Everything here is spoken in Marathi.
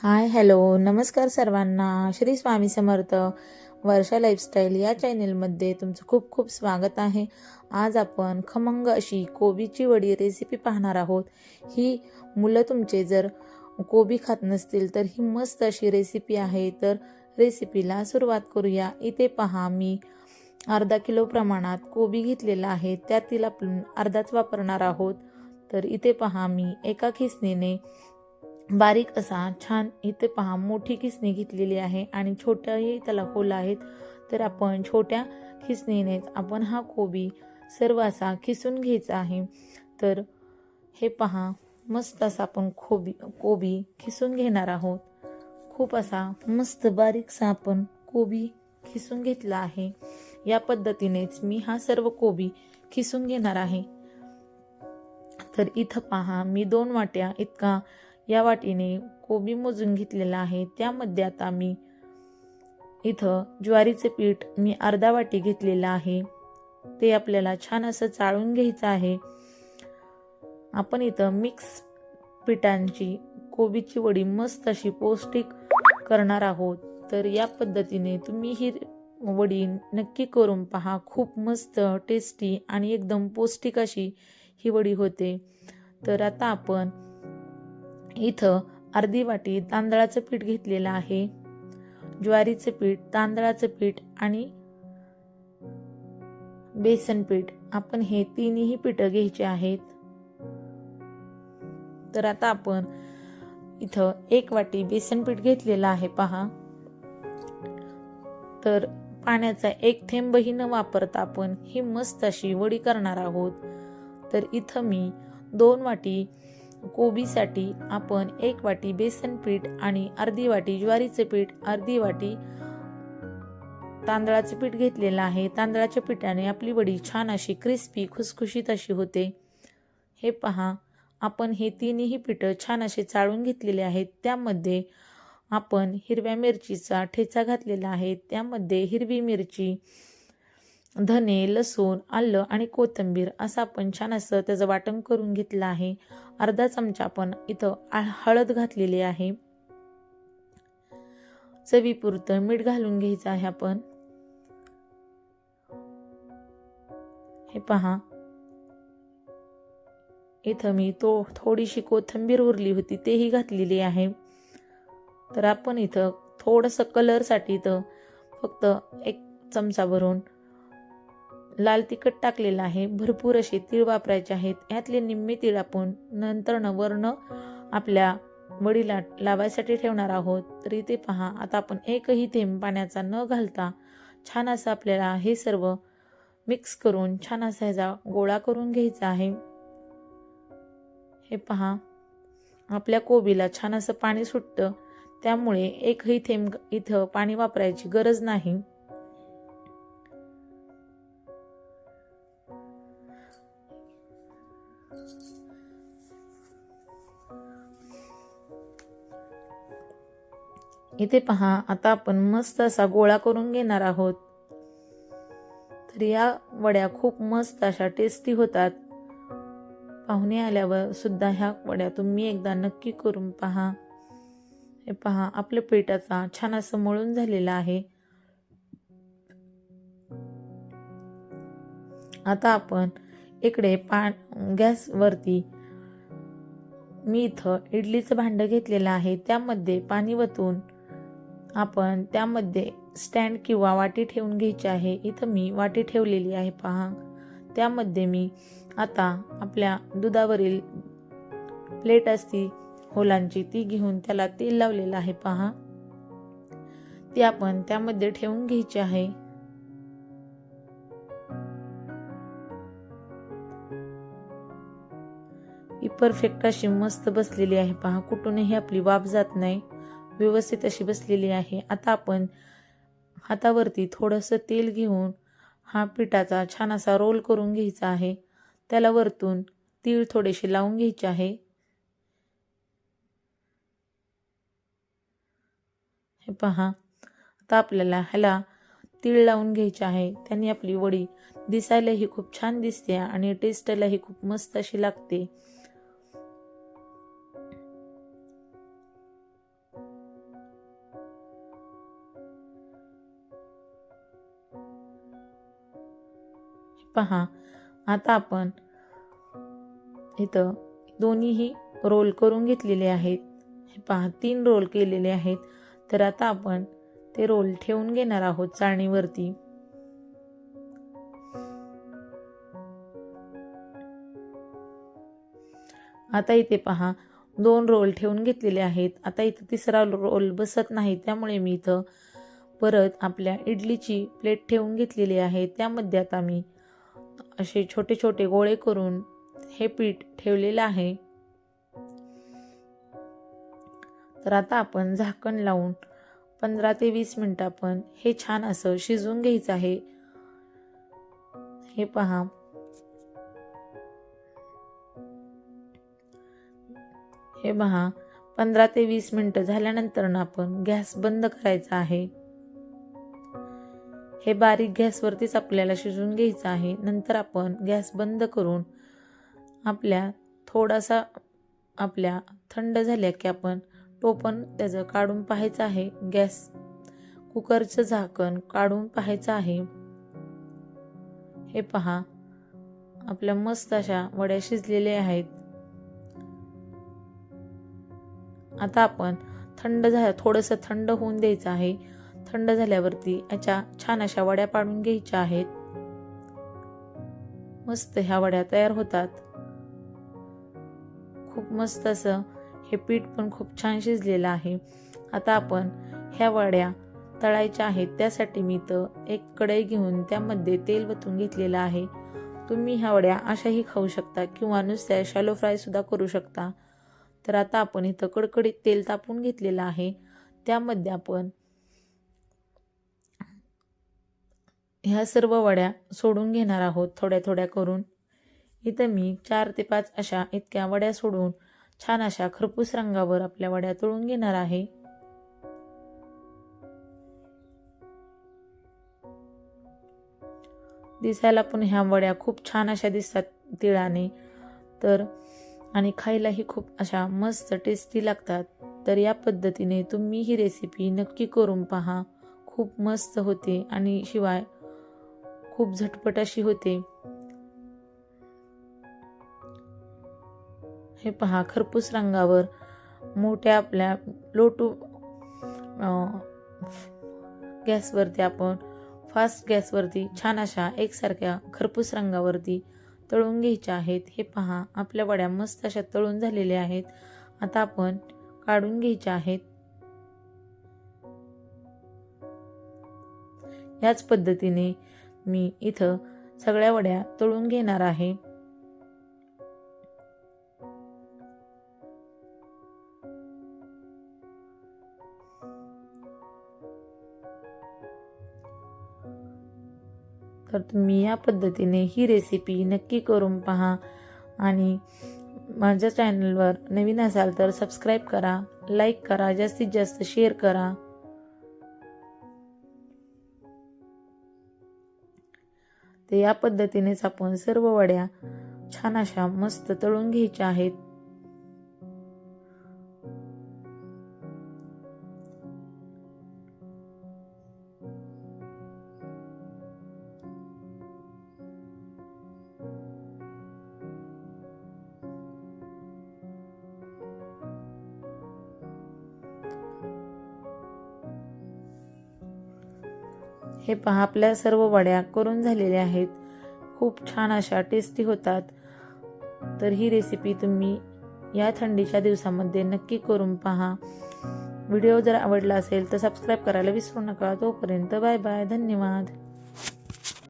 हाय हॅलो नमस्कार सर्वांना. श्री स्वामी समर्थ. वर्षा लाईफस्टाईल या चॅनेलमध्ये तुमचं खूप खूप स्वागत आहे. आज आपण खमंग अशी कोबीची वडी रेसिपी पाहणार आहोत. ही मुलं तुमचे जर कोबी खात नसतील तर ही मस्त अशी रेसिपी आहे. तर रेसिपीला सुरुवात करूया. इथे पहा, मी अर्धा किलो प्रमाणात कोबी घेतलेला आहे. त्यातील आपण अर्धाच वापरणार आहोत. तर इथे पहा, मी एका खिसणीने बारीक असा छान इथे पहा मोठी खिसणी घेतलेली आहे आणि छोट्याही त्याला होल आहेत. तर आपण छोट्या खिसणीनेच आपण हा कोबी सर्व असा खिसून घ्यायचा आहे. तर हे पहा, मस्त असा आपण कोबी खिसून घेणार आहोत. खूप असा मस्त बारीकसा आपण कोबी खिसून घेतला आहे. या पद्धतीनेच मी हा सर्व कोबी खिसून घेणार आहे. तर इथं पहा, मी 2 वाट्या इतका या वाटीने कोबी मोजून घेतलेला आहे. त्यामध्ये आता मी इथं ज्वारीचे पीठ मी अर्धा वाटी घेतलेला आहे. ते आपल्याला छान असं चाळून घ्यायचं आहे. आपण इथं मिक्स पिठांची कोबीची वडी मस्त अशी पौष्टिक करणार आहोत. तर या पद्धतीने तुम्ही ही वडी नक्की करून पहा. खूप मस्त टेस्टी आणि एकदम पौष्टिक अशी ही वडी होते. तर आता आपण इथं अर्धी वाटी तांदळाचं पीठ घेतलेलं आहे. ज्वारीचं पीठ, तांदळाचं पीठ आणि बेसन पीठ, आपण हे तिन्ही पीठं घ्यायचे आहेत. तर आता आपण इथं 1 वाटी बेसन पीठ घेतलेलं आहे पहा. तर पाण्याचा 1 थेंबही न वापरता आपण ही मस्त अशी वडी करणार आहोत. तर इथं मी 2 वाटी कोबीसाठी आपण 1 वाटी बेसन पीठ आणि अर्धी वाटी ज्वारीचे पीठ, अर्धी वाटी तांदळाचे पीठ घेतलेलं आहे. तांदळाच्या पिठाने आपली वडी छान अशी क्रिस्पी खुसखुशीत अशी होते. हे पहा, आपण हे तिन्ही पीठ छान असे चाळून घेतलेले आहेत. त्यामध्ये आपण हिरव्या मिरचीचा ठेचा घातलेला आहे. त्यामध्ये हिरवी मिरची, धने, लसूण, आलं आणि कोथिंबीर असं आपण छान असं त्याचं वाटण करून घेतलं आहे. अर्धा चमचा आपण इथं हळद घातलेली आहे. चवीपुरतं मीठ घालून घ्यायचं आहे आपण. हे पहा, इथं मी थोडीशी कोथिंबीर उरली होती तेही घातलेली आहे. तर आपण इथं थोडंसं कलरसाठी इथं फक्त 1 चमचा भरून लाल तिखट टाकलेलं आहे. भरपूर असे तीळ वापरायचे आहेत. यातले निम्मे तीळ आपण नंतर वर्ण आपल्या वडीला लावायसाठी ठेवणार आहोत. तर इथे पहा, आता आपण एकही थेंब पाण्याचा न घालता छान असं आपल्याला हे सर्व मिक्स करून छान असा ह्याचा गोळा करून घ्यायचा आहे. हे पहा, आपल्या कोबीला छान असं पाणी सुटतं. त्यामुळे एकही थेंब इथं पाणी वापरायची गरज नाही. इथे पहा, आता आपण मस्त असा गोळा करून घेणार आहोत. तर या वड्या खूप मस्त अशा टेस्टी होतात. पाहुणे आल्यावर सुद्धा ह्या वड्या तुम्ही एकदा नक्की करून पहा. हे पहा, आपल्या पिठाचा छान असं मळून झालेला आहे. आता आपण इकडे गॅसवरती मी इथं इडलीचं भांडं घेतलेलं आहे. त्यामध्ये पाणी वतून आपण त्यामध्ये स्टँड किंवा वाटी ठेवून घ्यायची आहे. इथं मी वाटी ठेवलेली आहे पहा. त्यामध्ये मी आता आपल्या दुधावरील प्लेट असती होलांची, ती घेऊन त्याला तेल लावलेलं आहे पहा. ती आपण त्यामध्ये ठेवून घ्यायची आहे. ही परफेक्ट अशी मस्त बसलेली आहे पहा. कुठूनही आपली वाफ जात नाही, व्यवस्थित अशी बसलेली आहे. आता आपण हातावरती थोडंसं तेल घेऊन हा पिठाचा छान असा रोल करून घ्यायचा आहे. त्याला वरतून तीळ थोडेसे लावून घ्यायचे आहे. हे पहा, आता आपल्याला ह्याला तीळ लावून घ्यायचे आहे. त्याने आपली वडी दिसायलाही खूप छान दिसते आणि टेस्टलाही खूप मस्त अशी लागते. पहा, आता आपण इथं दोन्हीही रोल करून घेतलेले आहेत. हे पहा, 3 रोल केलेले आहेत. तर आता आपण ते रोल ठेवून घेणार आहोत चाळणीवरती. आता इथे पहा, 2 रोल ठेवून घेतलेले आहेत. आता इथं तिसरा रोल बसत नाही, त्यामुळे मी इथं परत आपल्या इडलीची प्लेट ठेवून घेतलेली आहे. त्यामध्ये आता मी असे छोटे छोटे गोळे करून हे पीठ ठेवलेलं आहे. तर आता आपण झाकण लावून 15 ते 20 मिनिटं आपण हे छान असं शिजवून घ्यायचं आहे. हे पहा, हे पहा 15 ते 20 मिनिटं झाल्यानंतर आपण गॅस बंद करायचा आहे. हे बारीक गॅसवरतीच आपल्याला शिजवून घ्यायचं आहे. नंतर आपण गॅस बंद करून थोडासा थंड झाल्या की आपण टोपण त्याचं काढून पाहायचं आहे. गॅस कुकरचं झाकण काढून पाहायचं आहे. हे पहा, आपल्या मस्त अशा वड्या शिजलेल्या आहेत. आता आपण थोडंसं थंड होऊन द्यायचं आहे. थंड झाल्यावरती याच्या छान अशा वड्या पाडून घ्यायच्या आहेत. मस्त ह्या वड्या तयार होतात. खूप मस्त असं हे पीठ पण खूप छान शिजलेलं आहे. आता आपण ह्या वड्या तळायच्या आहेत. त्यासाठी मी इथं एक कढई घेऊन त्यामध्ये तेल वतून घेतलेलं आहे. तुम्ही ह्या वड्या अशाही खाऊ शकता किंवा नुसत्या शॅलो फ्राय सुद्धा करू शकता. तर आता आपण इथं कडकडीत तेल तापून घेतलेलं आहे. त्यामध्ये आपण ह्या सर्व वड्या सोडून घेणार आहोत थोड्या थोड्या करून. इथं मी 4 ते 5 अशा इतक्या वड्या सोडून छान अशा खरपूस रंगावर आपल्या वड्या तळून घेणार आहे. दिसायला पण ह्या वड्या खूप छान अशा दिसतात तिळाने, तर आणि खायलाही खूप अशा मस्त टेस्टी लागतात. तर या पद्धतीने तुम्ही ही रेसिपी नक्की करून पहा. खूप मस्त होते आणि शिवाय खूप झटपट अशी होते. हे पहा, खरपूस रंगावर मोठ्या आपल्या लो टू गॅसवरती आपण फास्ट गॅसवरती छान अशा एकसारख्या खरपूस रंगावरती तळून घ्यायच्या आहेत. हे पहा, आपल्या वड्या मस्त अशा तळून झालेल्या आहेत. आता आपण काढून घ्यायच्या आहेत. याच पद्धतीने मी इथं सगळ्या वड्या तळून घेणार आहे. तर तुम्ही या पद्धतीने ही रेसिपी नक्की करून पहा आणि माझ्या चॅनलवर नवीन असाल तर सबस्क्राईब करा, लाईक करा, जास्तीत जास्त शेअर करा. तर या पद्धतीनेच आपण सर्व वड्या छान अशा मस्त तळून घ्यायच्या आहेत. हे पहा, आपल्या सर्व वड्या करून झालेल्या आहेत. खूप छान अशा टेस्टी होतात. तर ही रेसिपी तुम्ही या थंडीच्या दिवसामध्ये नक्की करून पहा. व्हिडिओ जर आवडला असेल तर सबस्क्राईब करायला विसरू नका. तोपर्यंत बाय बाय, धन्यवाद.